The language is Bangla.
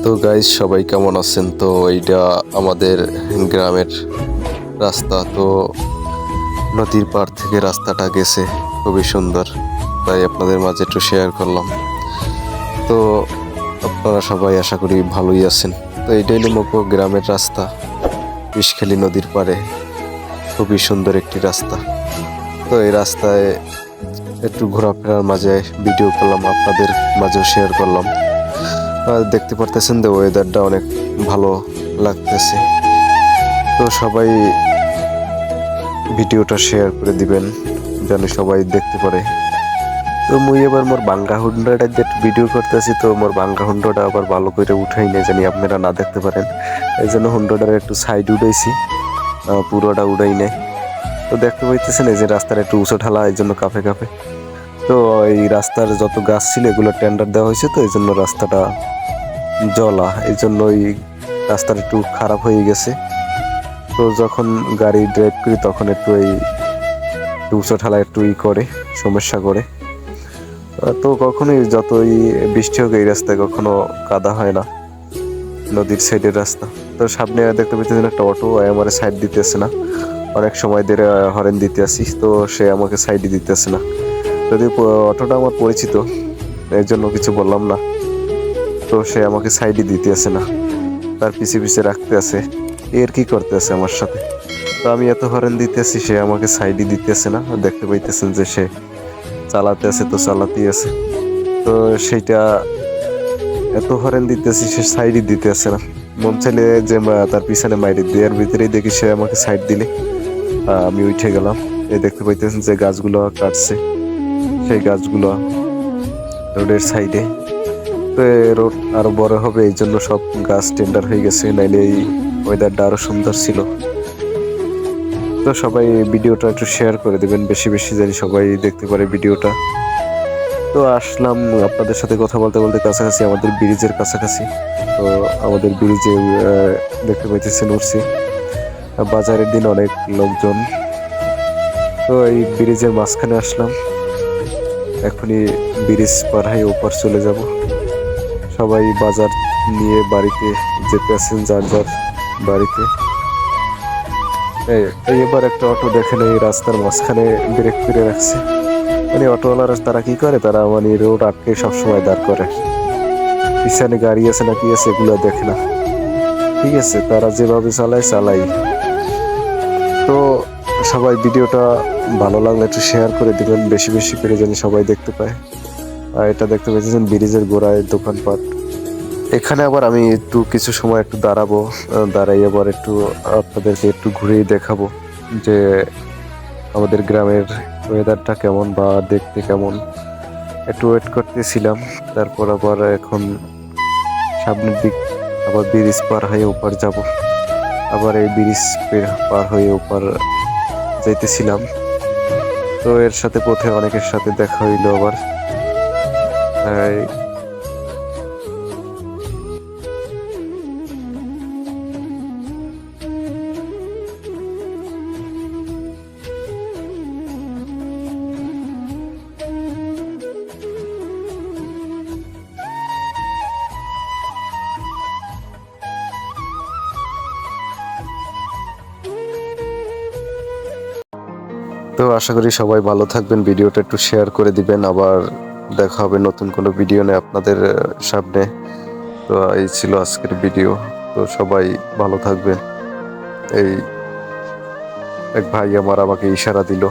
তো গাইজ সবাই কেমন আছেন? তো এইটা আমাদের গ্রামের রাস্তা। তো নদীর পাড় থেকে রাস্তাটা গেছে, খুবই সুন্দর, তাই আপনাদের মাঝে একটু শেয়ার করলাম। তো আপনারা সবাই আশা করি ভালোই আছেন। তো এইটাই মকো গ্রামের রাস্তা, বিষখালী নদীর পাড়ে, খুবই সুন্দর একটি রাস্তা। তো এই রাস্তায় একটু ঘোরাফেরার মাঝে ভিডিও করলাম, আপনাদের মাঝেও শেয়ার করলাম। দেখতে পারতেছেন যে ওয়েদারটা অনেক ভালো লাগতেছে। তো সবাই ভিডিওটা শেয়ার করে দিবেন যেন সবাই দেখতে পারে। তো মুই এবার মোর বাঙ্গা হুন্ডাটা যে ভিডিও করতেছি, তো মোর বাঙ্গা হুন্ডাটা আবার ভালো করে উঠাই নেই, জানি আপনারা না দেখতে পারেন। এই জন্য হুন্ডাটার একটু সাইড উঠাইছি, পুরোটা উঠাই নেই। তো দেখতে পাইতেছেন এই যে রাস্তার একটু উঁচু ঢালা, এই জন্য কাফে কাফে। তো এই রাস্তার যত গাছ ছিল এগুলো টেন্ডার দেওয়া হয়েছে, তো এই জন্য রাস্তাটা জলা, এই জন্য ওই রাস্তাটা একটু খারাপ হয়ে গেছে। তো যখন গাড়ি ড্রাইভ করি তখন একটু এই উঁচু ঠালা একটু করে সমস্যা করে। তো কখনোই যতই বৃষ্টি হোক এই রাস্তায় কখনো কাদা হয় না, নদীর সাইডের রাস্তা। তো সামনে দেখতে পেতেছেন একটা অটো, আমার সাইড দিতেছে না, অনেক সময় ধরে হরেন দিতে আসি, তো সে আমাকে সাইডই দিতেছে না। যদি অটোটা আমার পরিচিত, এর জন্য কিছু বললাম না, তো সে আমাকে সাইডই দিতে আসে না, তার পিছে পিছে রাখতে আছে, এর কি করতে আছে আমার সাথে। তো আমি এত হরেন দিতেছি, সে আমাকে সাইডই দিতেছে না। দেখতে পাইতেছেন যে সে চালাতে আছে, তো চালাতেই আছে। তো সেইটা এত হরেন দিতেছি, সে সাইডই দিতে আছে না। মন চাইলে যে তার পিছনে মাইরে দিয়ে, এর ভিতরেই দেখি সে আমাকে সাইড দিলে আমি উঠে গেলাম। এই দেখতে পাইতেছেন যে গাছগুলো কাটছে, সেই গাছগুলো রোডের সাইডে। তো রোড আরো বড় হবে, এই জন্য সব গাছ টেন্ডার হয়ে গেছে, নাইলে এই ওয়েদারটা আরো সুন্দর ছিল। তো সবাই ভিডিওটা একটু শেয়ার করে দেবেন বেশি বেশি, জানি সবাই দেখতে পারে ভিডিওটা। তো আসলাম আপনাদের সাথে কথা বলতে বলতে কাছাকাছি, আমাদের ব্রিজের কাছাকাছি। তো আমাদের ব্রিজে দেখতে পাইতেছেন উঠছি, বাজারের দিন অনেক লোকজন। তো এই ব্রিজের মাঝখানে আসলাম, এখনই ব্রিজ পার হয়ে ওপার চলে যাব। সবাই বাজার নিয়ে বাড়িতে যেতে আসেন, যার যার বাড়িতে। এবার একটা অটো দেখেন এই রাস্তার মাঝখানে ব্রেক করে রাখছে। মানে অটোওয়ালারা তারা কি করে, তারা মানে রোড আটকে সবসময় দাঁড় করে, পিছনে গাড়ি আছে না কি আছে এগুলো দেখে না। ঠিক আছে, তারা যেভাবে চালাই। তো সবাই ভিডিওটা ভালো লাগলে একটু শেয়ার করে দিবেন বেশি বেশি করে, যেন সবাই দেখতে পায়। আর এটা দেখতে পাচ্ছেন ব্রিজের গোড়ায় দোকানপাট। এখানে আবার আমি একটু কিছু সময় একটু দাঁড়াবো, দাঁড়াই আবার একটু আপনাদেরকে একটু ঘুরেই দেখাবো যে আমাদের গ্রামের ওয়েদারটা কেমন বা দেখতে কেমন। একটু ওয়েট করতেছিলাম, তারপর আবার এখন সামনের দিক আবার ব্রিজ পার হয়ে ওপার যাব। আবার এই ব্রিজ পার হয়ে ওপার যাইতেছিলাম। তো এর সাথে পথে অনেকের সাথে দেখা হইলো আবার। তো আশা করি সবাই ভালো থাকবেন, ভিডিওটা একটু শেয়ার করে দিবেন। আবার দেখা হবে নতুন কোনো ভিডিও নিয়ে আপনাদের সামনে। তো এই ছিল আজকের ভিডিও। তো সবাই ভালো থাকবেন। এই এক ভাই আমাকে ইশারা দিল।